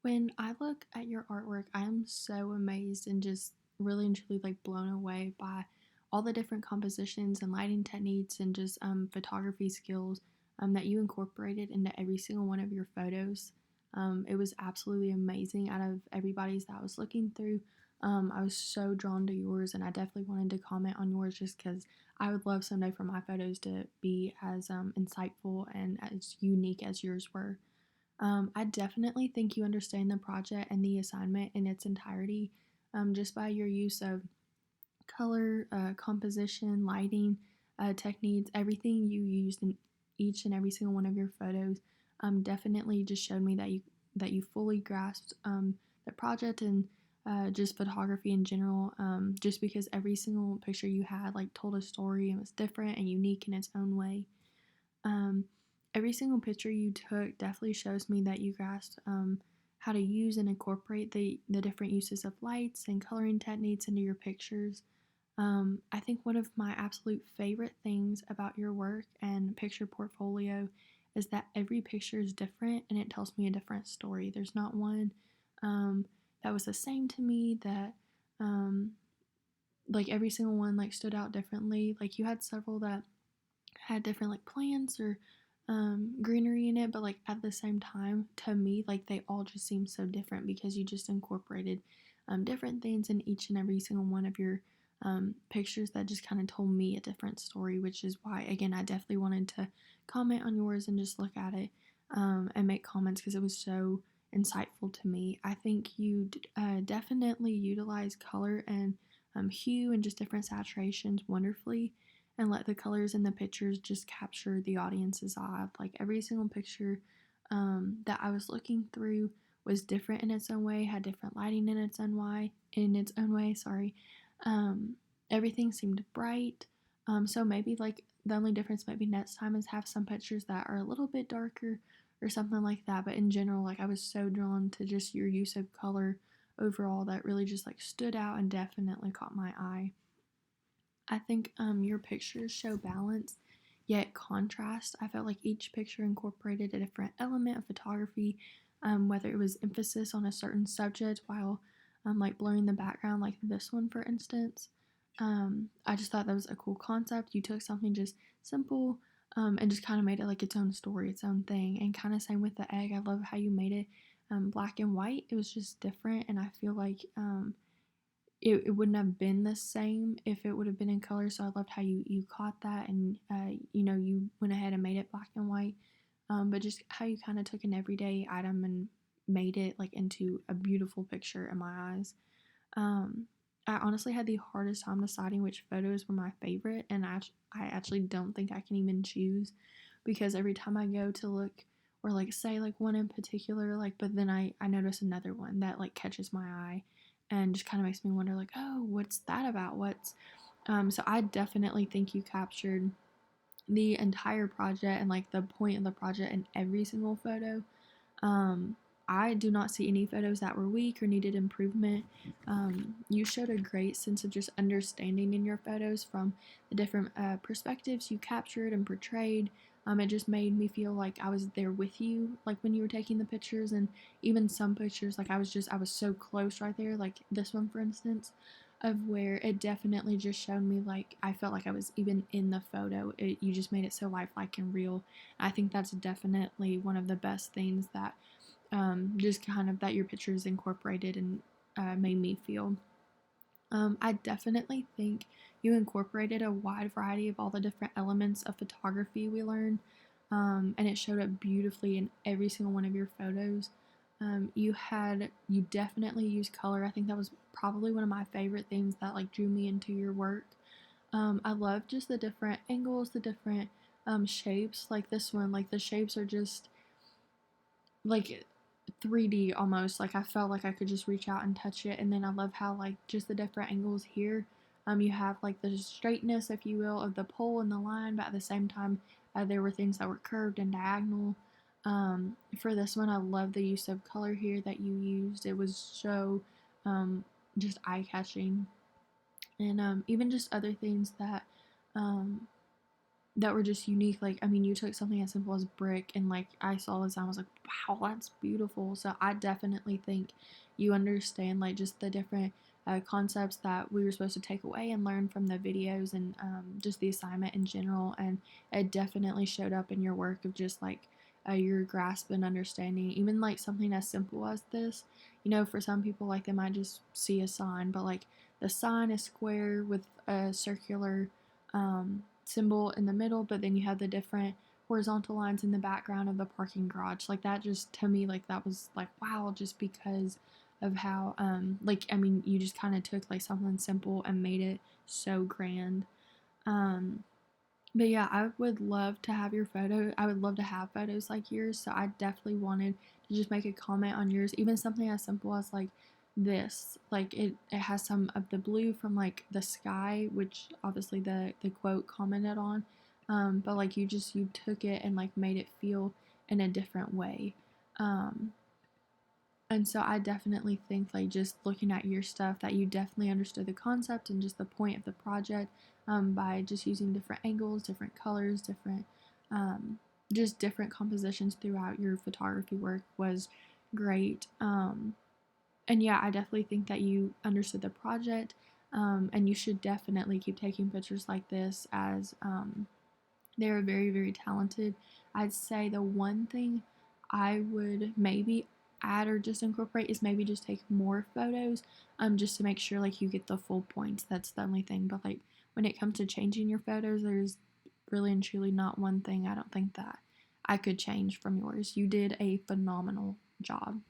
When I look at your artwork, I am so amazed and just really and truly like blown away by all the different compositions and lighting techniques and just photography skills that you incorporated into every single one of your photos. It was absolutely amazing. Out of everybody's that I was looking through, I was so drawn to yours, and I definitely wanted to comment on yours just because I would love someday for my photos to be as insightful and as unique as yours were. I definitely think you understand the project and the assignment in its entirety, just by your use of color, composition, lighting, techniques, everything you used in each and every single one of your photos. Definitely just showed me that you fully grasped the project and just photography in general. Just because every single picture you had like told a story and was different and unique in its own way. Um, every single picture you took definitely shows me that you grasped how to use and incorporate the different uses of lights and coloring techniques into your pictures. I think one of my absolute favorite things about your work and picture portfolio is that every picture is different and it tells me a different story. There's not one um, that was the same to me that um, like every single one like stood out differently. Like you had several that had different like plants or greenery in it, but like at the same time, to me, like they all just seem so different because you just incorporated different things in each and every single one of your pictures that just kind of told me a different story, which is why, again, I definitely wanted to comment on yours and just look at it and make comments because it was so insightful to me. I think you definitely utilize color and hue and just different saturations wonderfully and let the colors in the pictures just capture the audience's eye. Like every single picture that I was looking through was different in its own way, had different lighting in its own way. In its own way, sorry. Um, Everything seemed bright. So maybe like the only difference maybe next time is have some pictures that are a little bit darker or something like that. But in general, like I was so drawn to just your use of color overall that really just like stood out and definitely caught my eye. I think your pictures show balance yet contrast. I felt like each picture incorporated a different element of photography, whether it was emphasis on a certain subject while like blurring the background, like this one, for instance. I just thought that was a cool concept. You took something just simple and just kind of made it like its own story, its own thing. And kind of same with the egg. I love how you made it black and white. It was just different, and I feel like it wouldn't have been the same if it would have been in color. So I loved how you caught that and you went ahead and made it black and white. But just how you kind of took an everyday item and made it like into a beautiful picture in my eyes. Um, I honestly had the hardest time deciding which photos were my favorite, and I actually don't think I can even choose because every time I go to look or like say like one in particular, like but then I notice another one that like catches my eye and just kind of makes me wonder like, oh, what's that about? What's so I definitely think you captured the entire project and like the point of the project in every single photo. um, I do not see any photos that were weak or needed improvement. You showed a great sense of just understanding in your photos from the different perspectives you captured and portrayed. It just made me feel like I was there with you, like when you were taking the pictures, and even some pictures, like I was so close right there, like this one, for instance, of where it definitely just showed me like I felt like I was even in the photo. You just made it so lifelike and real. I think that's definitely one of the best things that just kind of that your pictures incorporated and made me feel. I definitely think you incorporated a wide variety of all the different elements of photography we learned, and it showed up beautifully in every single one of your photos. You definitely used color. I think that was probably one of my favorite things that like drew me into your work. I love just the different angles, the different shapes. Like this one, like the shapes are just like 3D almost. Like I felt like I could just reach out and touch it. And then I love how like just the different angles here. You have like the straightness, if you will, of the pole and the line, but at the same time, there were things that were curved and diagonal. For this one, I love the use of color here that you used. It was so just eye catching, and even just other things that um, that were just unique. Like, I mean, you took something as simple as brick, and like I saw this, and I was like, wow, that's beautiful. So I definitely think you understand like just the different concepts that we were supposed to take away and learn from the videos, and just the assignment in general. And it definitely showed up in your work of just like your grasp and understanding, even like something as simple as this. You know, for some people, like they might just see a sign, but like the sign is square with a circular symbol in the middle, but then you have the different horizontal lines in the background of the parking garage. Like that just to me, like that was like wow, just because of how like I mean you just kind of took like something simple and made it so grand. Um but yeah, I would love to have your photo. I would love to have photos like yours. So I definitely wanted to just make a comment on yours, even something as simple as like this. Like it has some of the blue from like the sky, which obviously the quote commented on. But like you took it and like made it feel in a different way. Um, and so I definitely think like just looking at your stuff that you definitely understood the concept and just the point of the project by just using different angles, different colors, different um, just different compositions throughout your photography work was great. And yeah, I definitely think that you understood the project, and you should definitely keep taking pictures like this as they're very, very talented. I'd say the one thing I would maybe add or just incorporate is maybe just take more photos, just to make sure like you get the full points. That's the only thing. But like when it comes to changing your photos, there's really and truly not one thing I don't think that I could change from yours. You did a phenomenal job.